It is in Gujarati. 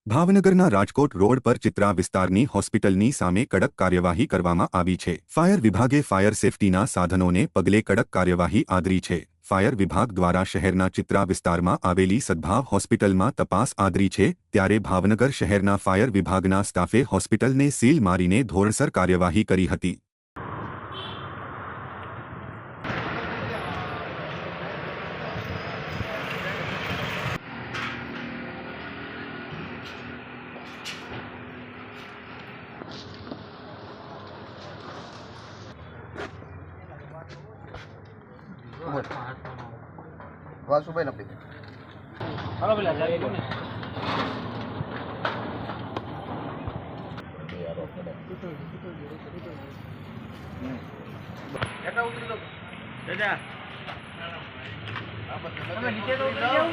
ભાવનગરના રાજકોટ રોડ પર ચિત્રા વિસ્તારની હોસ્પિટલની સામે કડક કાર્યવાહી કરવામાં આવી છે। ફાયર વિભાગે ફાયર સેફટીના સાધનોને પગલે કડક કાર્યવાહી આદરી છે। ફાયર વિભાગ દ્વારા શહેરના ચિત્રા વિસ્તારમાં આવેલી સદભાવ હોસ્પિટલમાં તપાસ આદરી છે, ત્યારે ભાવનગર શહેરના ફાયર વિભાગના સ્ટાફે હોસ્પિટલને સીલ મારીને ધોરણસર કાર્યવાહી કરી હતી। વાસુભાઈ નપી હાલો પેલા જાય કોને દાદા ઉતરી દો દાદા તમે નીચે તો ઉતરી જાઓ।